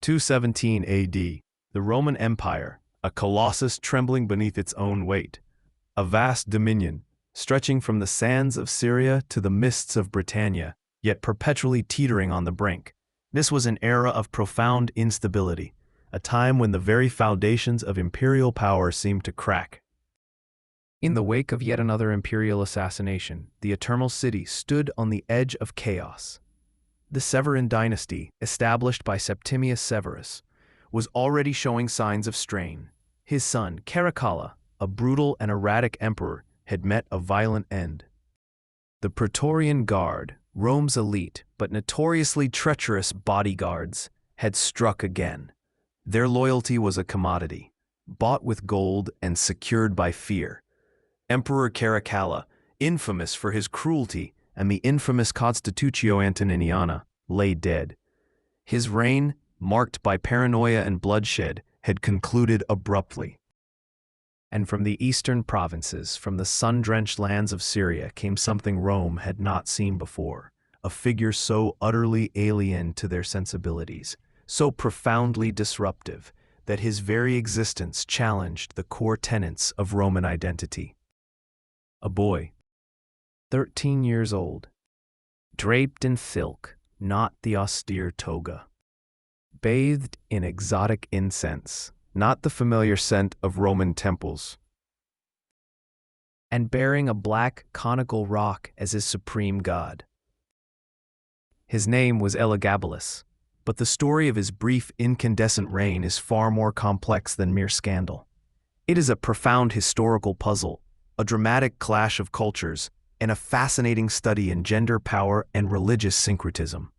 217 AD, the Roman Empire, a colossus trembling beneath its own weight, a vast dominion, stretching from the sands of Syria to the mists of Britannia, yet perpetually teetering on the brink. This was an era of profound instability, a time when the very foundations of imperial power seemed to crack. In the wake of yet another imperial assassination, the Eternal City stood on the edge of chaos. The Severan dynasty, established by Septimius Severus, was already showing signs of strain. His son, Caracalla, a brutal and erratic emperor, had met a violent end. The Praetorian Guard, Rome's elite but notoriously treacherous bodyguards, had struck again. Their loyalty was a commodity, bought with gold and secured by fear. Emperor Caracalla, infamous for his cruelty and the infamous Constitutio Antoniniana, lay dead. His reign, marked by paranoia and bloodshed, had concluded abruptly. And from the eastern provinces, from the sun-drenched lands of Syria, came something Rome had not seen before, a figure so utterly alien to their sensibilities, so profoundly disruptive, that his very existence challenged the core tenets of Roman identity. A boy, 13 years old, draped in silk, not the austere toga, bathed in exotic incense, not the familiar scent of Roman temples, and bearing a black conical rock as his supreme god. His name was Elagabalus, but the story of his brief incandescent reign is far more complex than mere scandal. It is a profound historical puzzle, a dramatic clash of cultures, and a fascinating study in gender power and religious syncretism.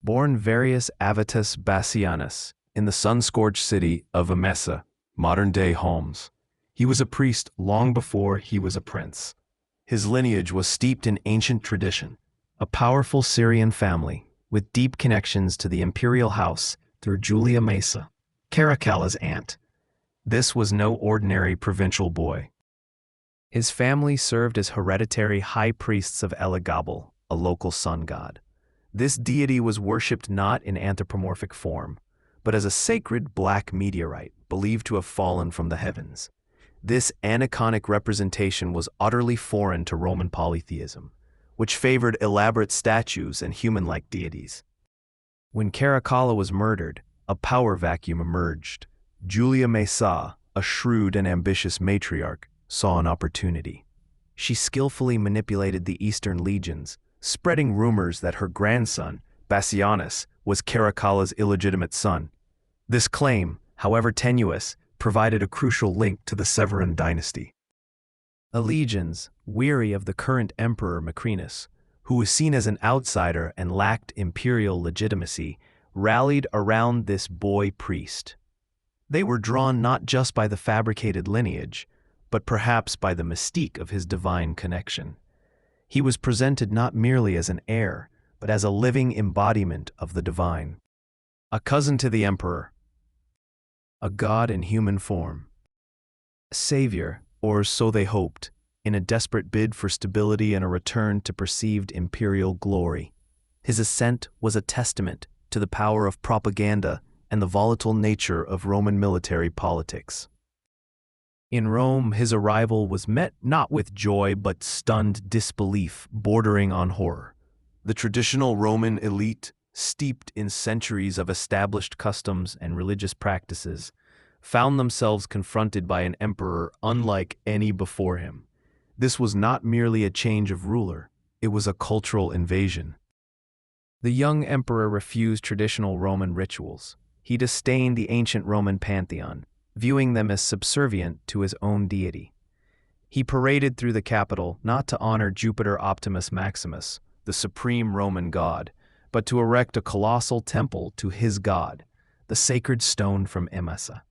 Born Varius Avitus Bassianus in the sun-scorched city of Emesa, modern-day Homs, he was a priest long before he was a prince. His lineage was steeped in ancient tradition, a powerful Syrian family with deep connections to the imperial house through Julia Maesa, Caracalla's aunt. This was no ordinary provincial boy. His family served as hereditary high priests of Elagabalus, a local sun god. This deity was worshipped not in anthropomorphic form, but as a sacred black meteorite believed to have fallen from the heavens. This aniconic representation was utterly foreign to Roman polytheism, which favored elaborate statues and human-like deities. When Caracalla was murdered, a power vacuum emerged. Julia Maesa, a shrewd and ambitious matriarch, saw an opportunity. She skillfully manipulated the eastern legions, spreading rumors that her grandson, Bassianus, was Caracalla's illegitimate son. This claim, however tenuous, provided a crucial link to the Severan dynasty. The legions, weary of the current emperor Macrinus, who was seen as an outsider and lacked imperial legitimacy, rallied around this boy priest. They were drawn not just by the fabricated lineage, but perhaps by the mystique of his divine connection. He was presented not merely as an heir, but as a living embodiment of the divine. A cousin to the emperor, a god in human form, a savior, or so they hoped, in a desperate bid for stability and a return to perceived imperial glory. His ascent was a testament to the power of propaganda and the volatile nature of Roman military politics. In Rome, his arrival was met not with joy but stunned disbelief bordering on horror. The traditional Roman elite, steeped in centuries of established customs and religious practices, found themselves confronted by an emperor unlike any before him. This was not merely a change of ruler, it was a cultural invasion. The young emperor refused traditional Roman rituals. He disdained the ancient Roman pantheon, viewing them as subservient to his own deity. He paraded through the capital not to honor Jupiter Optimus Maximus, the supreme Roman god, but to erect a colossal temple to his god, the sacred stone from Emesa.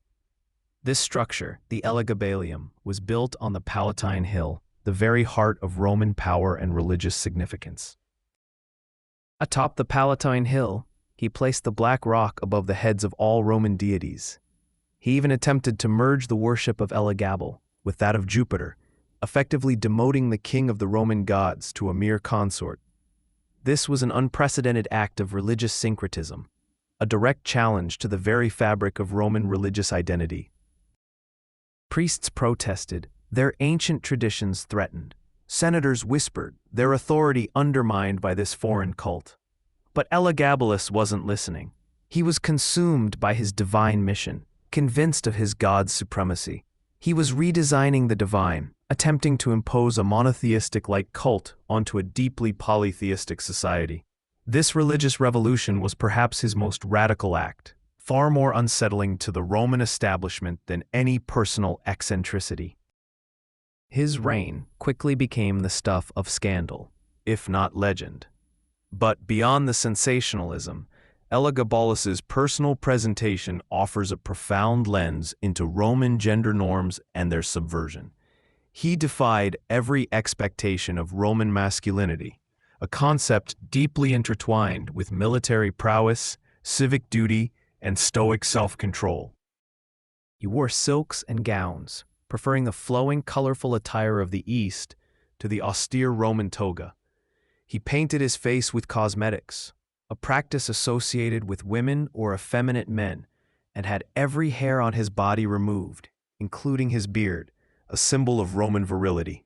This structure, the Elagabalus, was built on the Palatine Hill, the very heart of Roman power and religious significance. Atop the Palatine Hill, he placed the black rock above the heads of all Roman deities. He even attempted to merge the worship of Elagabalus with that of Jupiter, effectively demoting the king of the Roman gods to a mere consort. This was an unprecedented act of religious syncretism, a direct challenge to the very fabric of Roman religious identity. Priests protested, their ancient traditions threatened. Senators whispered, their authority undermined by this foreign cult. But Elagabalus wasn't listening. He was consumed by his divine mission, convinced of his God's supremacy. He was redesigning the divine, attempting to impose a monotheistic-like cult onto a deeply polytheistic society. This religious revolution was perhaps his most radical act, far more unsettling to the Roman establishment than any personal eccentricity. His reign quickly became the stuff of scandal, if not legend. But beyond the sensationalism, Elagabalus's personal presentation offers a profound lens into Roman gender norms and their subversion. He defied every expectation of Roman masculinity, a concept deeply intertwined with military prowess, civic duty, and stoic self-control. He wore silks and gowns, preferring the flowing, colorful attire of the East to the austere Roman toga. He painted his face with cosmetics, a practice associated with women or effeminate men, and had every hair on his body removed, including his beard, a symbol of Roman virility.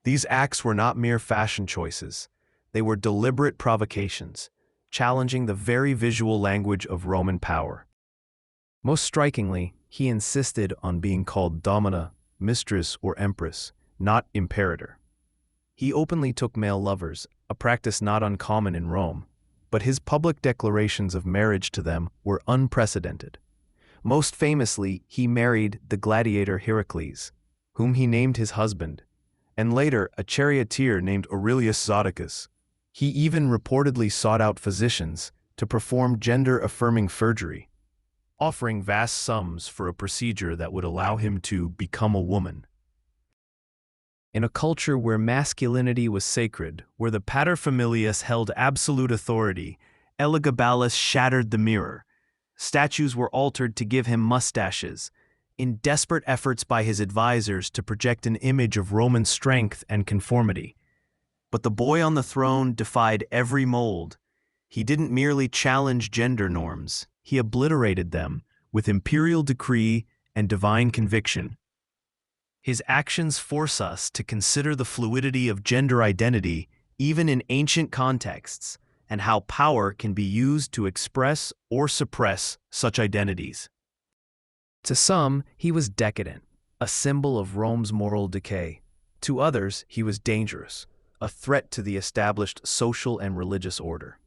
These acts were not mere fashion choices. They were deliberate provocations, challenging the very visual language of Roman power. Most strikingly, he insisted on being called domina, mistress, or empress, not imperator. He openly took male lovers, a practice not uncommon in Rome, but his public declarations of marriage to them were unprecedented. Most famously, he married the gladiator Heracles, whom he named his husband, and later a charioteer named Aurelius Zodicus. He even reportedly sought out physicians to perform gender-affirming surgery, offering vast sums for a procedure that would allow him to become a woman. In a culture where masculinity was sacred, where the paterfamilias held absolute authority, Elagabalus shattered the mirror. Statues were altered to give him mustaches, in desperate efforts by his advisors to project an image of Roman strength and conformity. But the boy on the throne defied every mold. He didn't merely challenge gender norms, he obliterated them with imperial decree and divine conviction. His actions force us to consider the fluidity of gender identity even in ancient contexts, and how power can be used to express or suppress such identities. To some, he was decadent, a symbol of Rome's moral decay. To others, he was dangerous, a threat to the established social and religious order.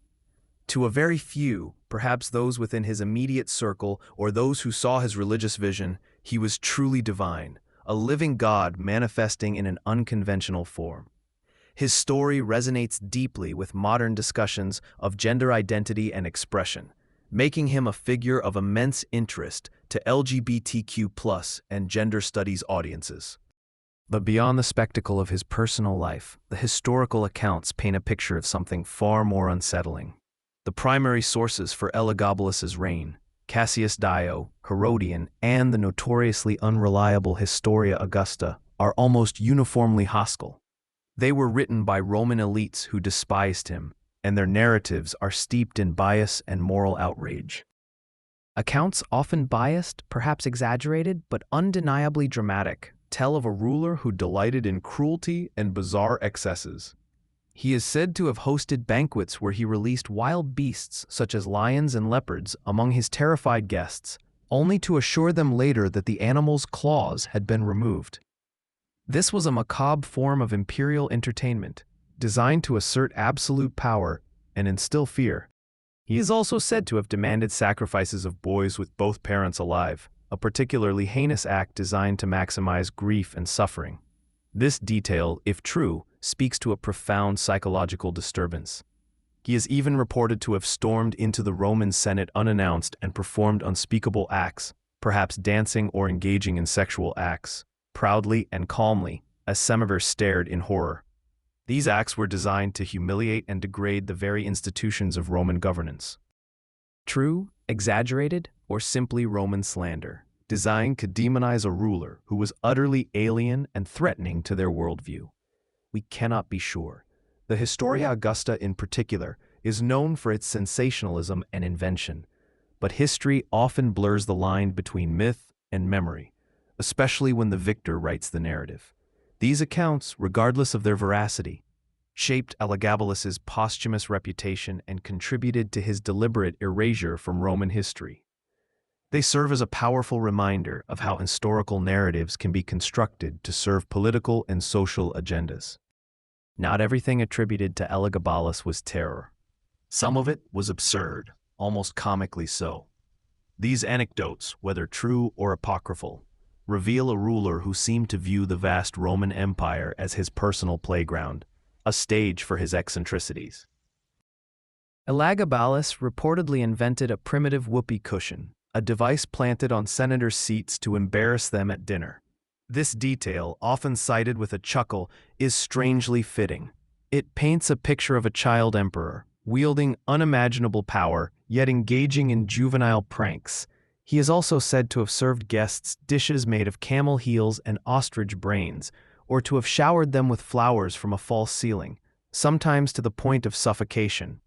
To a very few, perhaps those within his immediate circle or those who saw his religious vision, he was truly divine, a living God manifesting in an unconventional form. His story resonates deeply with modern discussions of gender identity and expression, making him a figure of immense interest to LGBTQ+ and gender studies audiences. But beyond the spectacle of his personal life, the historical accounts paint a picture of something far more unsettling. The primary sources for Elagabalus's reign, Cassius Dio, Herodian, and the notoriously unreliable Historia Augusta, are almost uniformly hostile. They were written by Roman elites who despised him, and their narratives are steeped in bias and moral outrage. Accounts often biased, perhaps exaggerated, but undeniably dramatic, tell of a ruler who delighted in cruelty and bizarre excesses. He is said to have hosted banquets where he released wild beasts such as lions and leopards among his terrified guests, only to assure them later that the animals' claws had been removed. This was a macabre form of imperial entertainment, designed to assert absolute power and instill fear. He is also said to have demanded sacrifices of boys with both parents alive, a particularly heinous act designed to maximize grief and suffering. This detail, if true, speaks to a profound psychological disturbance. He is even reported to have stormed into the Roman Senate unannounced and performed unspeakable acts, perhaps dancing or engaging in sexual acts, proudly and calmly, as senators stared in horror. These acts were designed to humiliate and degrade the very institutions of Roman governance. True, exaggerated, or simply Roman slander, designed to demonize a ruler who was utterly alien and threatening to their worldview. We cannot be sure. The Historia Augusta in particular is known for its sensationalism and invention, but history often blurs the line between myth and memory, especially when the victor writes the narrative. These accounts, regardless of their veracity, shaped Elagabalus's posthumous reputation and contributed to his deliberate erasure from Roman history. They serve as a powerful reminder of how historical narratives can be constructed to serve political and social agendas. Not everything attributed to Elagabalus was terror. Some of it was absurd, almost comically so. These anecdotes, whether true or apocryphal, reveal a ruler who seemed to view the vast Roman Empire as his personal playground, a stage for his eccentricities. Elagabalus reportedly invented a primitive whoopee cushion, a device planted on senators' seats to embarrass them at dinner. This detail, often cited with a chuckle, is strangely fitting. It paints a picture of a child emperor, wielding unimaginable power, yet engaging in juvenile pranks. He is also said to have served guests dishes made of camel heels and ostrich brains, or to have showered them with flowers from a false ceiling, sometimes to the point of suffocation.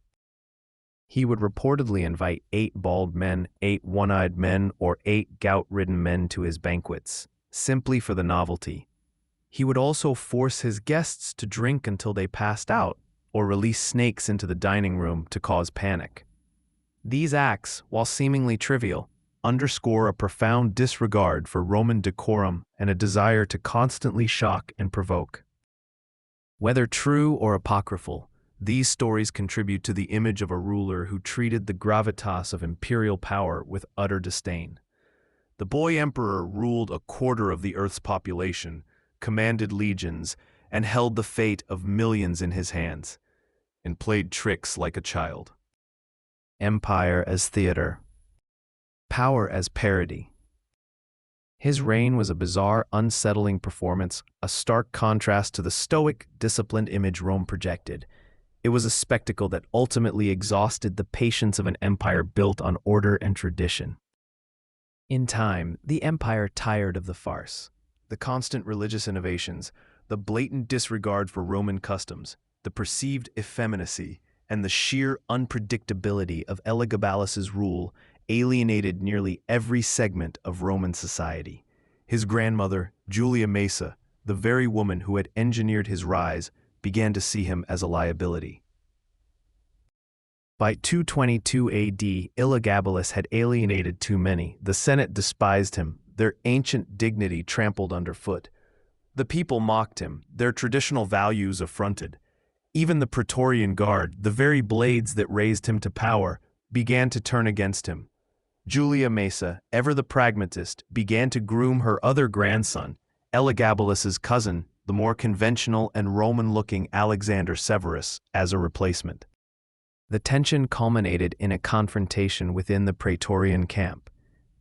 He would reportedly invite 8 bald men, 8 one-eyed men, or 8 gout-ridden men to his banquets, simply for the novelty. He would also force his guests to drink until they passed out, or release snakes into the dining room to cause panic. These acts, while seemingly trivial, underscore a profound disregard for Roman decorum and a desire to constantly shock and provoke. Whether true or apocryphal, these stories contribute to the image of a ruler who treated the gravitas of imperial power with utter disdain. The boy emperor ruled a quarter of the Earth's population, commanded legions, and held the fate of millions in his hands, and played tricks like a child. Empire as theater. Power as parody. His reign was a bizarre, unsettling performance, a stark contrast to the stoic, disciplined image Rome projected. It was a spectacle that ultimately exhausted the patience of an empire built on order and tradition. In time, the empire tired of the farce. The constant religious innovations, the blatant disregard for Roman customs, the perceived effeminacy, and the sheer unpredictability of Elagabalus's rule alienated nearly every segment of Roman society. His grandmother, Julia Maesa, the very woman who had engineered his rise, began to see him as a liability. By 222 AD, Elagabalus had alienated too many. The Senate despised him, their ancient dignity trampled underfoot. The people mocked him, their traditional values affronted. Even the Praetorian Guard, the very blades that raised him to power, began to turn against him. Julia Maesa, ever the pragmatist, began to groom her other grandson, Elagabalus's cousin, the more conventional and Roman-looking Alexander Severus, as a replacement. The tension culminated in a confrontation within the Praetorian camp.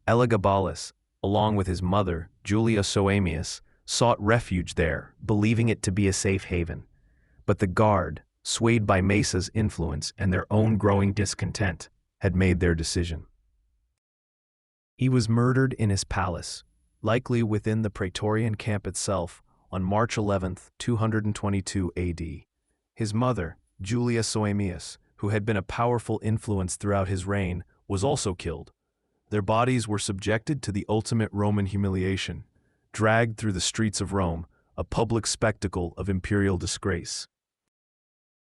Elagabalus, along with his mother, Julia Soaemius, sought refuge there, believing it to be a safe haven. But the Guard, swayed by Maesa's influence and their own growing discontent, had made their decision. He was murdered in his palace, likely within the Praetorian camp itself, on March 11, 222 AD. His mother, Julia Soaemius, who had been a powerful influence throughout his reign, was also killed. Their bodies were subjected to the ultimate Roman humiliation, dragged through the streets of Rome, a public spectacle of imperial disgrace.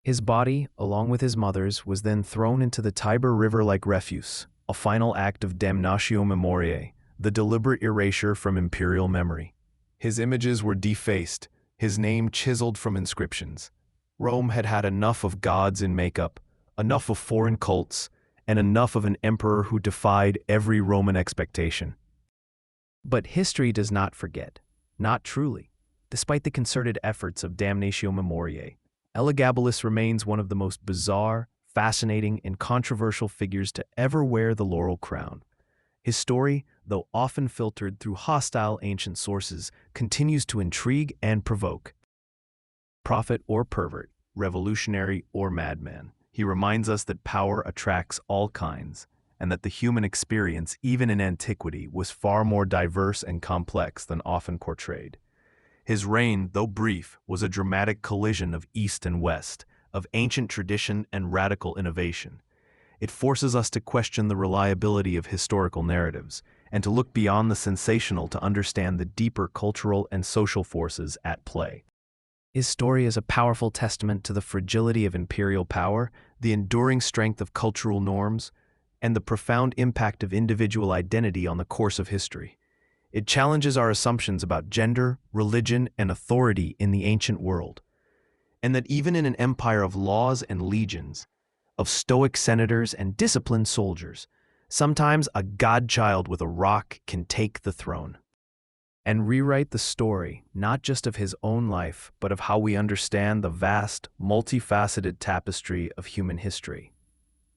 His body, along with his mother's, was then thrown into the Tiber River like refuse, a final act of damnatio memoriae, the deliberate erasure from imperial memory. His images were defaced, his name chiseled from inscriptions. Rome had had enough of gods in makeup, enough of foreign cults, and enough of an emperor who defied every Roman expectation. But history does not forget, not truly. Despite the concerted efforts of damnatio memoriae, Elagabalus remains one of the most bizarre, fascinating, and controversial figures to ever wear the laurel crown. His story, though often filtered through hostile ancient sources, continues to intrigue and provoke. Prophet or pervert, revolutionary or madman, he reminds us that power attracts all kinds, and that the human experience, even in antiquity, was far more diverse and complex than often portrayed. His reign, though brief, was a dramatic collision of East and West, of ancient tradition and radical innovation. it forces us to question the reliability of historical narratives and to look beyond the sensational to understand the deeper cultural and social forces at play. His story is a powerful testament to the fragility of imperial power, the enduring strength of cultural norms, and the profound impact of individual identity on the course of history. It challenges our assumptions about gender, religion, and authority in the ancient world, and that even in an empire of laws and legions, of stoic senators and disciplined soldiers, sometimes a godchild with a rock can take the throne and rewrite the story, not just of his own life, but of how we understand the vast, multifaceted tapestry of human history.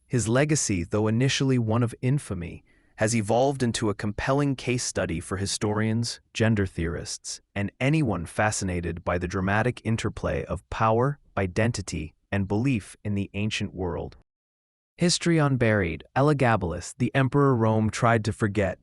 His legacy, though initially one of infamy, has evolved into a compelling case study for historians, gender theorists, and anyone fascinated by the dramatic interplay of power, identity, and belief in the ancient world. History Unburied, Elagabalus, the Emperor Rome tried to forget.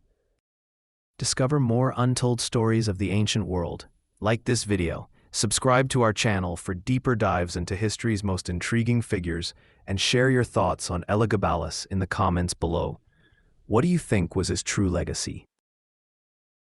Discover more untold stories of the ancient world. Like this video, subscribe to our channel for deeper dives into history's most intriguing figures, and share your thoughts on Elagabalus in the comments below. What do you think was his true legacy?